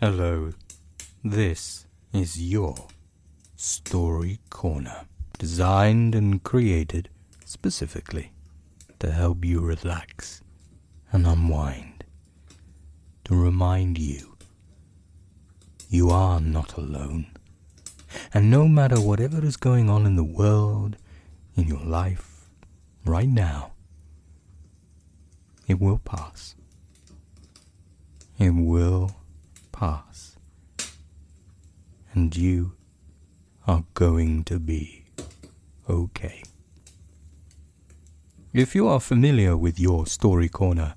Hello, this is your Story Corner, designed and created specifically to help you relax and unwind, to remind you you are not alone, and no matter whatever is going on in the world, in your life, right now, it will pass. It will pass. And you are going to be okay. If you are familiar with Your Story Corner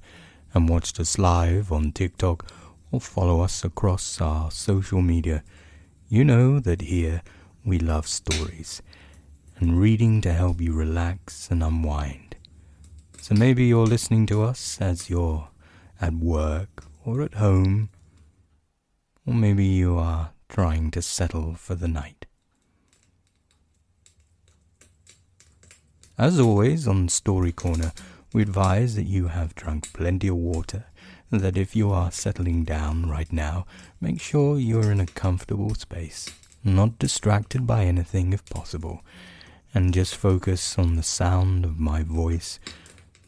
and watched us live on TikTok or follow us across our social media, you know that here we love stories and reading to help you relax and unwind. So maybe you're listening to us as you're at work or at home, or maybe you are trying to settle for the night. As always on Story Corner, we advise that you have drunk plenty of water, and that if you are settling down right now, make sure you're in a comfortable space, not distracted by anything if possible, and just focus on the sound of my voice,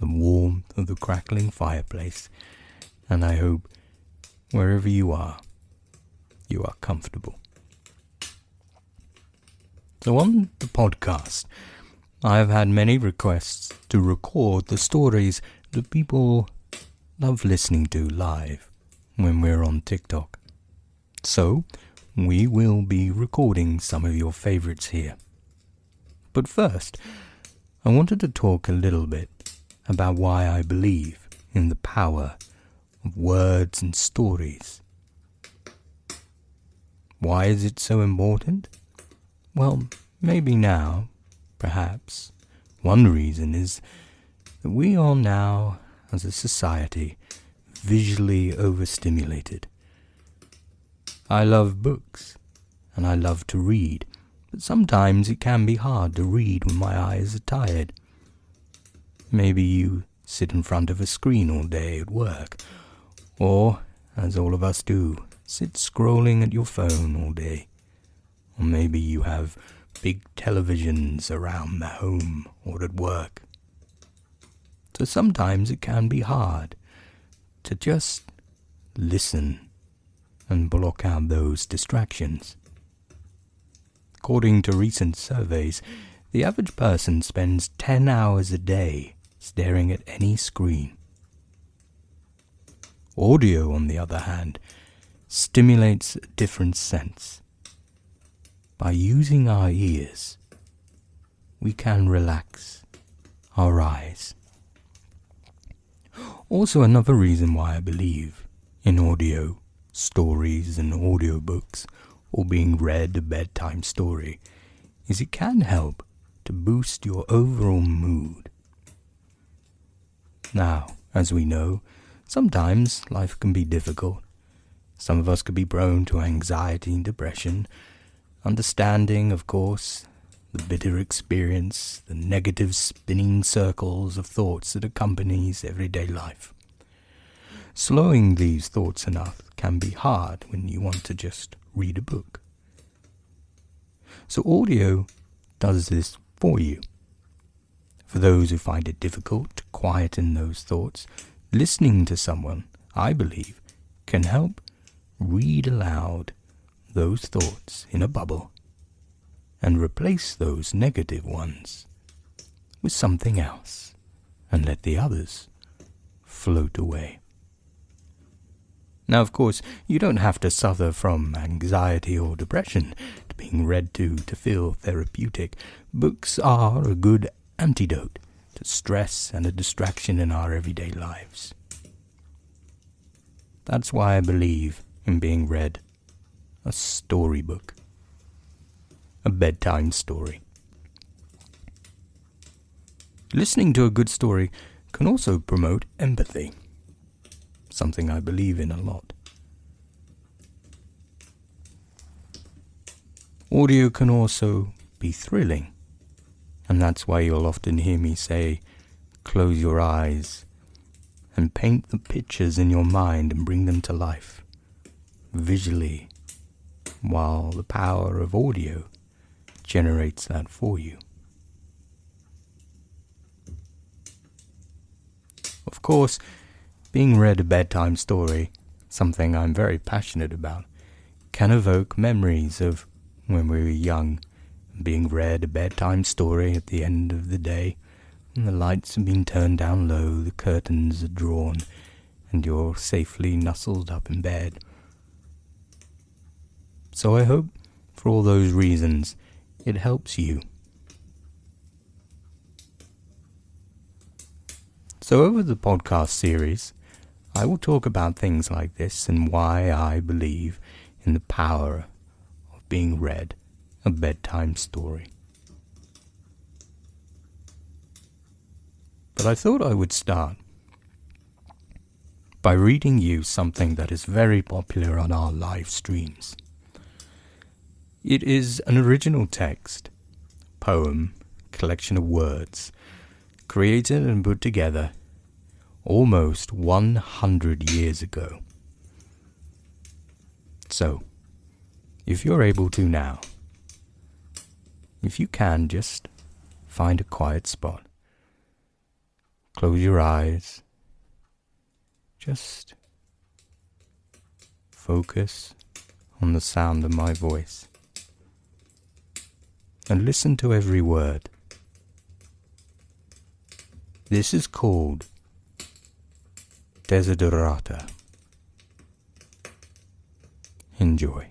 the warmth of the crackling fireplace, and I hope wherever you are comfortable. So on the podcast, I have had many requests to record the stories that people love listening to live when we're on TikTok. So we will be recording some of your favorites here. But first, I wanted to talk a little bit about why I believe in the power of words and stories. Why is it so important? Well, maybe now, perhaps, one reason is that we are now, as a society, visually overstimulated. I love books, and I love to read, but sometimes it can be hard to read when my eyes are tired. Maybe you sit in front of a screen all day at work, or, as all of us do, sit scrolling at your phone all day. Or maybe you have big televisions around the home or at work. So sometimes it can be hard to just listen and block out those distractions. According to recent surveys, the average person spends 10 hours a day staring at any screen. Audio, on the other hand, stimulates a different sense. By using our ears, we can relax our eyes. Also, another reason why I believe in audio stories and audiobooks, or being read a bedtime story, is it can help to boost your overall mood. Now, as we know, sometimes life can be difficult. Some of us could be prone to anxiety and depression, understanding, of course, the bitter experience, the negative spinning circles of thoughts that accompanies everyday life. Slowing these thoughts enough can be hard when you want to just read a book. So audio does this for you. For those who find it difficult to quieten those thoughts, listening to someone, I believe, can help read aloud those thoughts in a bubble and replace those negative ones with something else and let the others float away. Now, of course, you don't have to suffer from anxiety or depression to being read to feel therapeutic. Books are a good antidote to stress and a distraction in our everyday lives. That's why I believe in being read a storybook, a bedtime story. Listening to a good story can also promote empathy, something I believe in a lot. Audio can also be thrilling, and that's why you'll often hear me say, close your eyes and paint the pictures in your mind and bring them to life. visually, while the power of audio generates that for you. Of course, being read a bedtime story, something I'm very passionate about, can evoke memories of when we were young, being read a bedtime story at the end of the day, and the lights have been turned down low, the curtains are drawn, and you're safely nuzzled up in bed. So I hope, for all those reasons, it helps you. So over the podcast series, I will talk about things like this and why I believe in the power of being read a bedtime story. But I thought I would start by reading you something that is very popular on our live streams. It is an original text, poem, collection of words, created and put together almost 100 years ago. So, if you're able to now, if you can, just find a quiet spot. Close your eyes. Just focus on the sound of my voice. And listen to every word. This is called Desiderata. Enjoy.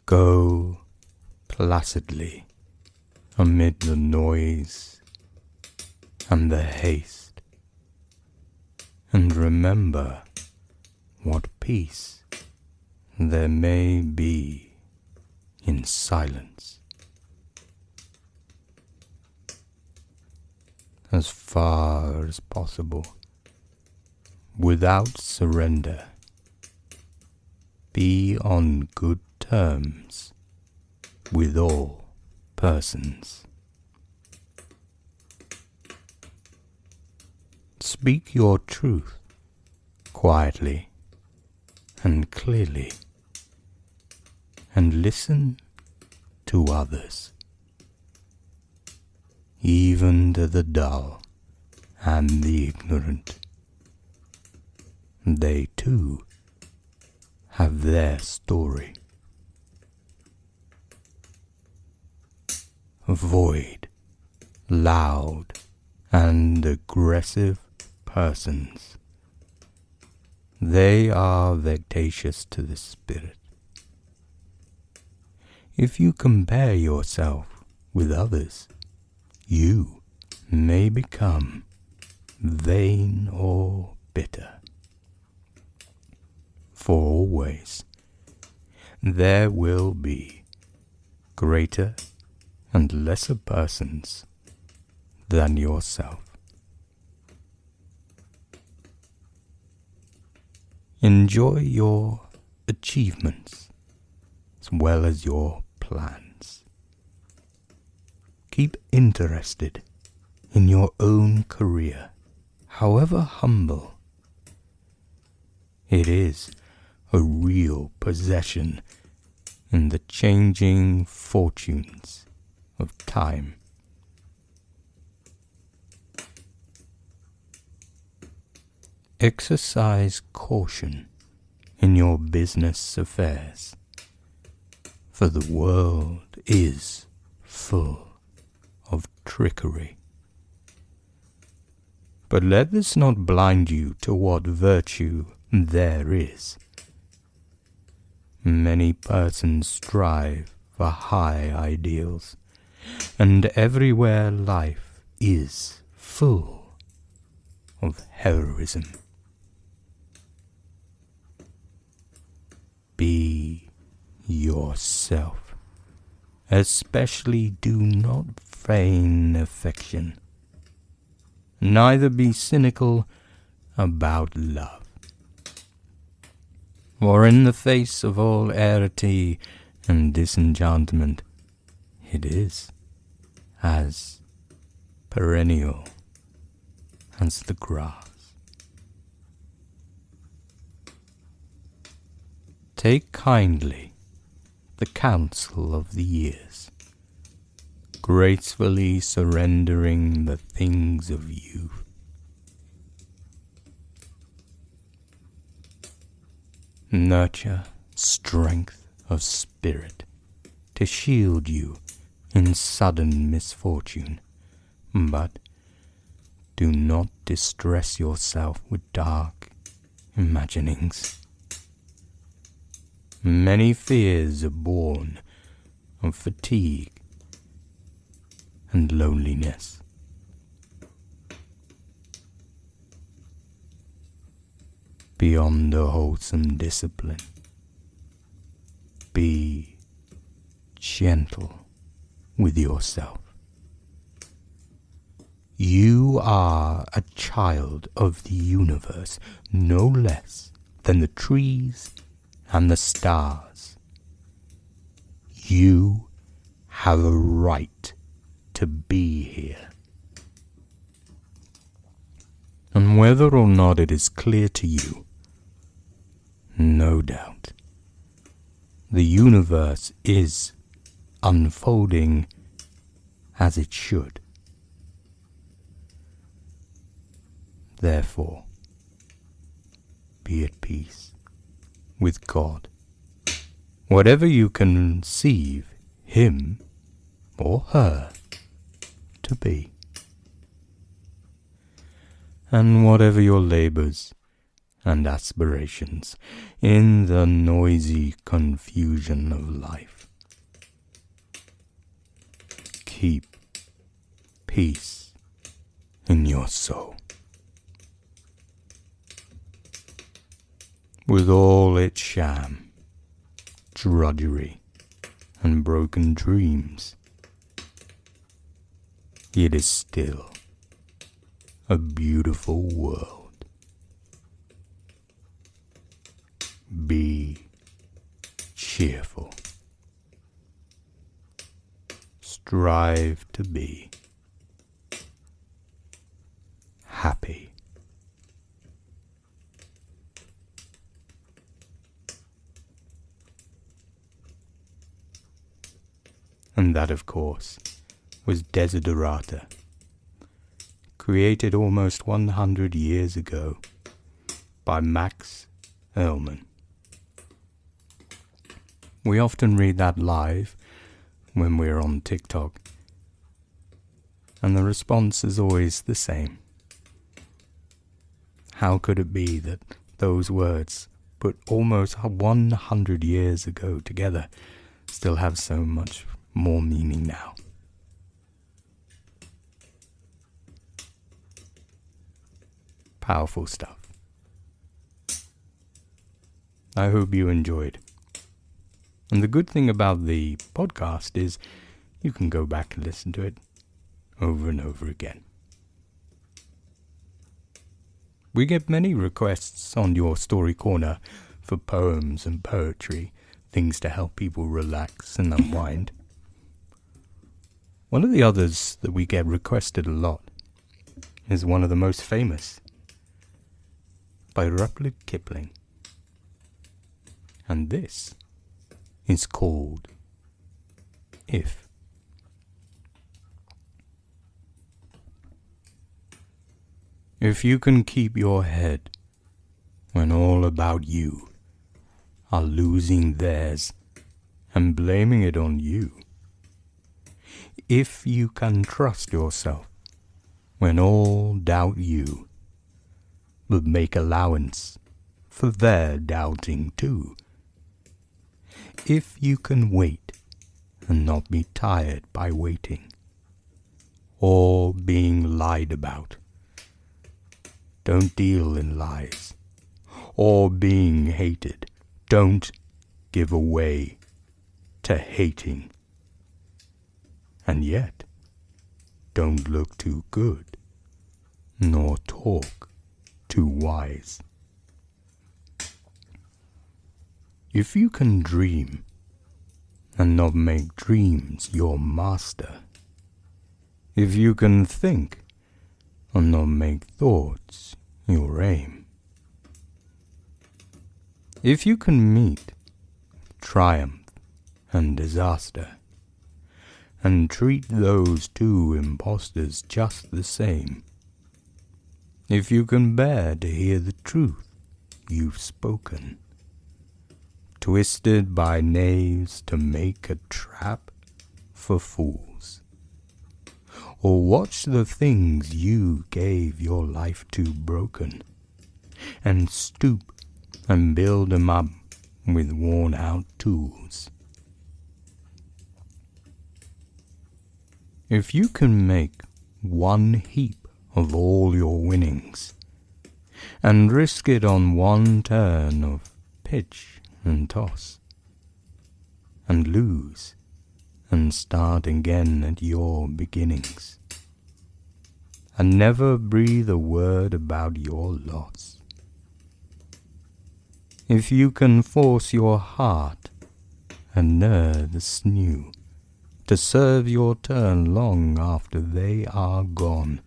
Go placidly amid the noise and the haste, and remember what peace there may be in silence. As far as possible, without surrender, be on good terms with all persons. Speak your truth quietly and clearly, and listen to others, even to the dull and the ignorant. They too have their story. Avoid loud and aggressive persons. They are vexatious to the spirit. If you compare yourself with others, you may become vain or bitter. For always there will be greater and lesser persons than yourself. Enjoy your achievements as well as your plans. Keep interested in your own career, however humble. It is a real possession in the changing fortunes of time. Exercise caution in your business affairs, for the world is full of trickery. But let this not blind you to what virtue there is. Many persons strive for high ideals, and everywhere life is full of heroism. Be yourself, especially do not feign affection, neither be cynical about love. For in the face of all arity and disenchantment, it is as perennial as the grass. Take kindly the counsel of the years, gracefully surrendering the things of youth. Nurture strength of spirit to shield you in sudden misfortune, but do not distress yourself with dark imaginings. Many fears are born of fatigue and loneliness. Beyond a wholesome discipline, be gentle with yourself. You are a child of the universe, no less than the trees and the stars. You have a right to be here. And whether or not it is clear to you, no doubt, the universe is unfolding as it should. Therefore, be at peace with God, whatever you conceive him or her to be. And whatever your labors and aspirations in the noisy confusion of life, keep peace in your soul. With all its sham, drudgery, and broken dreams, it is still a beautiful world. Be cheerful. Strive to be happy. And that, of course, was Desiderata, created almost 100 years ago by Max Ehrmann. We often read that live when we're on TikTok, and the response is always the same. How could it be that those words, put almost 100 years ago together, still have so much more meaning now? Powerful stuff. I hope you enjoyed. And the good thing about the podcast is you can go back and listen to it over and over again. We get many requests on Your Story Corner for poems and poetry, things to help people relax and unwind. One of the others that we get requested a lot is one of the most famous, by Rudyard Kipling. And this is called If. If you can keep your head when all about you are losing theirs and blaming it on you, if you can trust yourself when all doubt you, but make allowance for their doubting too, if you can wait and not be tired by waiting or being lied about, don't deal in lies, or being hated, don't give away to hating. And yet, don't look too good, nor talk too wise. If you can dream, and not make dreams your master, if you can think, and not make thoughts your aim, if you can meet triumph and disaster, and treat those two impostors just the same. If you can bear to hear the truth you've spoken, twisted by knaves to make a trap for fools, or watch the things you gave your life to broken, and stoop and build 'em up with worn-out tools. If you can make one heap of all your winnings, and risk it on one turn of pitch and toss, and lose, and start again at your beginnings, and never breathe a word about your loss. If you can force your heart and nerves new to serve your turn long after they are gone,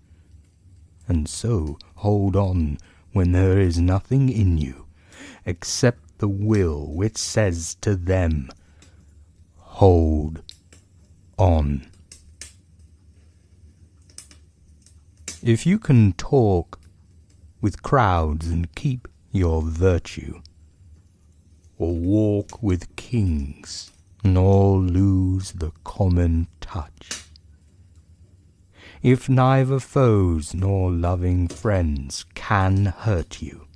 and so hold on when there is nothing in you except the will which says to them, hold on. If you can talk with crowds and keep your virtue, or walk with kings nor lose the common touch, if neither foes nor loving friends can hurt you,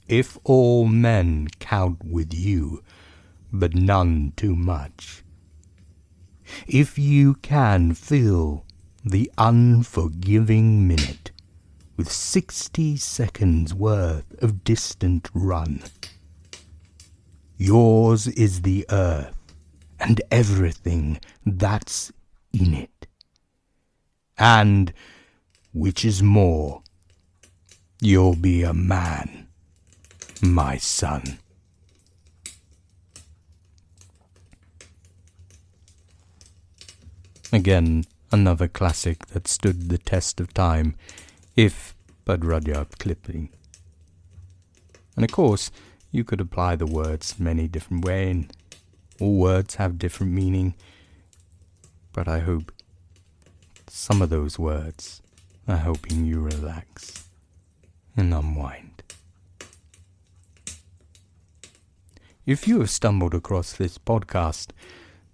if all men count with you, but none too much, if you can fill the unforgiving minute with 60 seconds worth of distant run, yours is the earth and everything that's in it. And, which is more, you'll be a man, my son. Again, another classic that stood the test of time, if but Rudyard Kipling. And of course, you could apply the words many different ways, and all words have different meaning, but I hope some of those words are helping you relax and unwind. If you have stumbled across this podcast,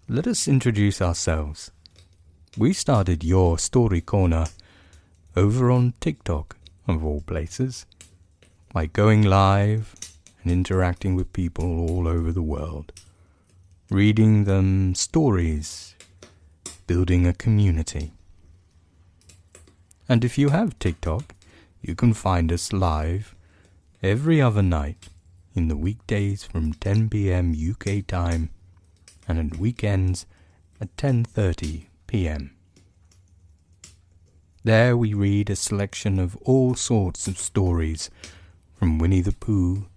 let us introduce ourselves. We started Yourstorycorner over on TikTok, of all places, by going live and interacting with people all over the world, reading them stories, building a community. And if you have TikTok, you can find us live every other night in the weekdays from 10 p.m. UK time and at weekends at 10:30 p.m. There we read a selection of all sorts of stories, from Winnie the Pooh,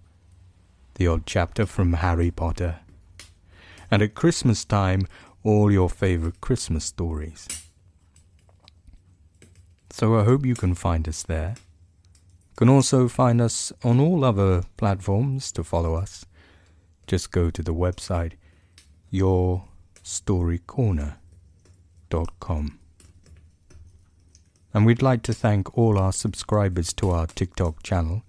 the odd chapter from Harry Potter, and at Christmas time, all your favorite Christmas stories. So I hope you can find us there. You can also find us on all other platforms to follow us. Just go to the website Yourstorycorner.com. And we'd like to thank all our subscribers to our TikTok channel.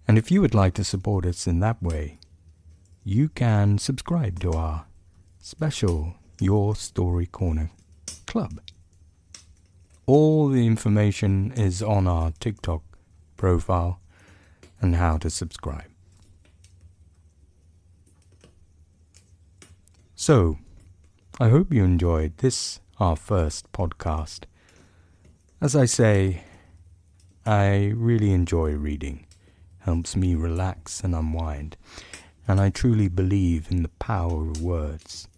And if you would like to support us in that way, you can subscribe to our special Your Story Corner Club. All the information is on our TikTok profile and how to subscribe. So, I hope you enjoyed this, our first podcast. As I say, I really enjoy reading. Helps me relax and unwind, and I truly believe in the power of words.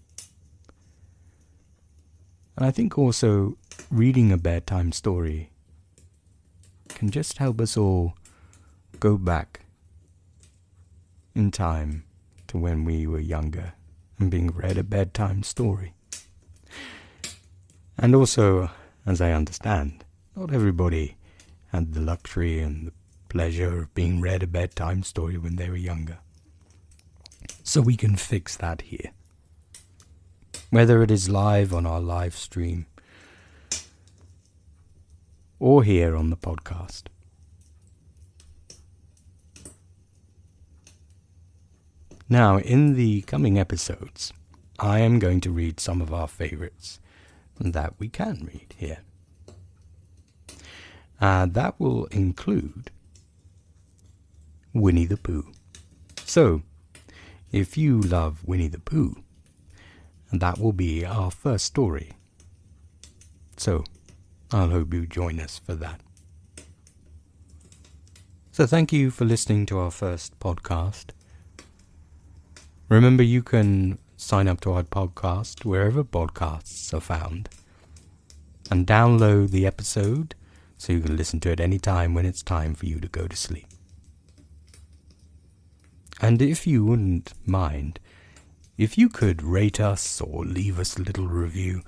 And I think also reading a bedtime story can just help us all go back in time to when we were younger and being read a bedtime story. And also, as I understand, not everybody had the luxury and the pleasure of being read a bedtime story when they were younger. so we can fix that here. Whether it is live on our live stream or here on the podcast. Now, in the coming episodes, I am going to read some of our favorites that we can read here. That will include Winnie the Pooh. So, if you love Winnie the Pooh, that will be our first story. So, I'll hope you join us for that. So thank you for listening to our first podcast. Remember, you can sign up to our podcast wherever podcasts are found and download the episode so you can listen to it any time when it's time for you to go to sleep. And if you wouldn't mind, if you could rate us or leave us a little review,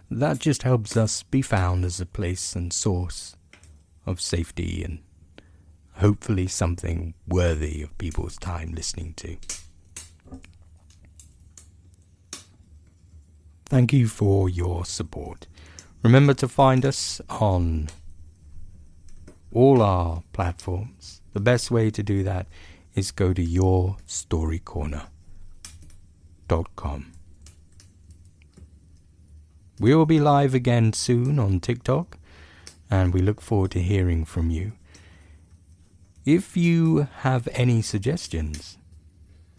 that just helps us be found as a place and source of safety and hopefully something worthy of people's time listening to. Thank you for your support. Remember to find us on all our platforms. The best way to do that is go to Yourstorycorner.com. We will be live again soon on TikTok, and we look forward to hearing from you. If you have any suggestions,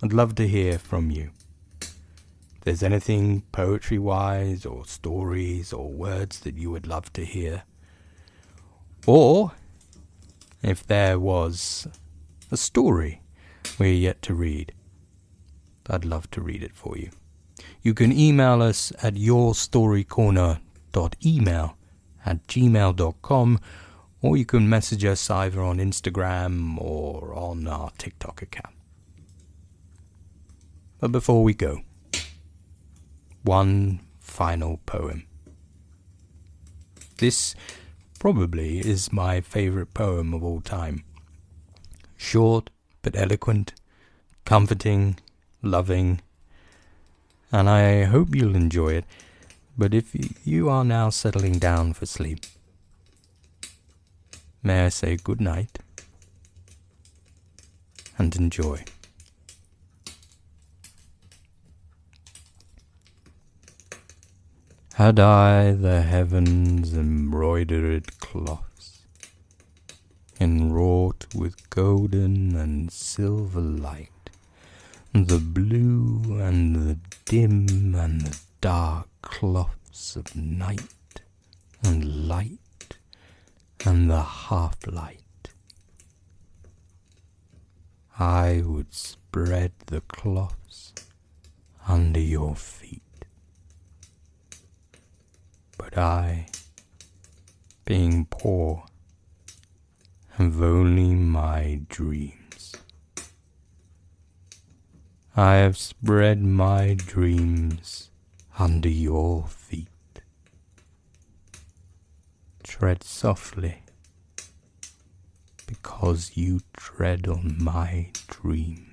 I'd love to hear from you. If there's anything poetry-wise or stories or words that you would love to hear, or if there was a story we're yet to read, I'd love to read it for you. You can email us at yourstorycorner.email@gmail.com, or you can message us either on Instagram or on our TikTok account. But before we go, one final poem. This probably is my favorite poem of all time. Short but eloquent, comforting, loving, and I hope you'll enjoy it. But if you are now settling down for sleep, may I say good night and enjoy. Had I the heavens embroidered cloths, enwrought with golden and silver light, the blue and the dim and the dark cloths of night and light and the half-light, I would spread the cloths under your feet. But I, being poor, have only my dreams. I have spread my dreams under your feet. Tread softly, because you tread on my dreams.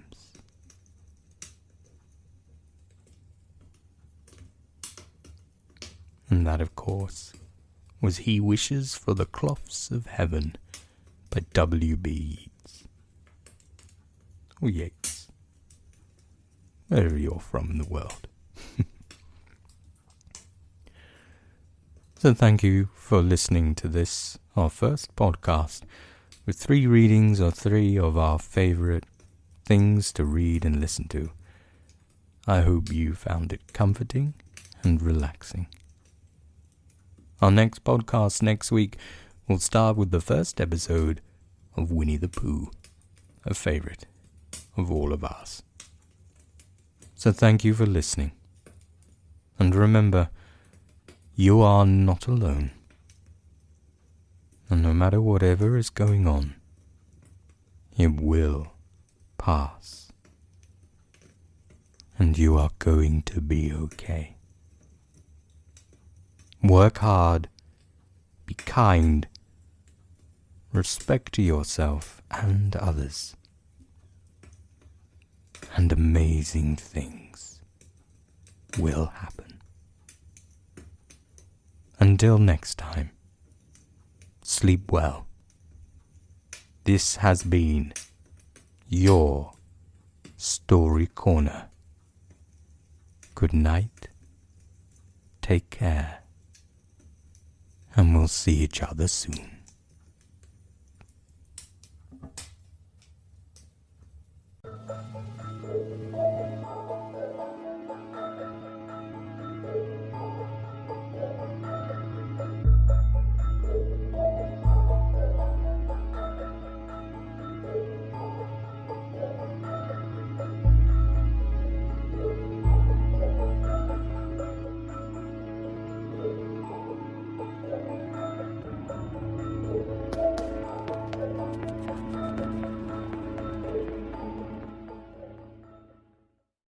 And that, of course, was He Wishes for the Cloths of Heaven by W.B. Yeats. Or Yeats. Wherever you're from in the world. So thank you for listening to this, our first podcast, with 3 readings of 3 of our favorite things to read and listen to. I hope you found it comforting and relaxing. Our next podcast next week will start with the first episode of Winnie the Pooh, a favorite of all of ours. So thank you for listening. And remember, you are not alone. And no matter whatever is going on, it will pass. And you are going to be okay. Work hard, be kind, respect yourself and others. and amazing things will happen. Until next time, sleep well. This has been your Story Corner. Good night, take care, and we'll see each other soon.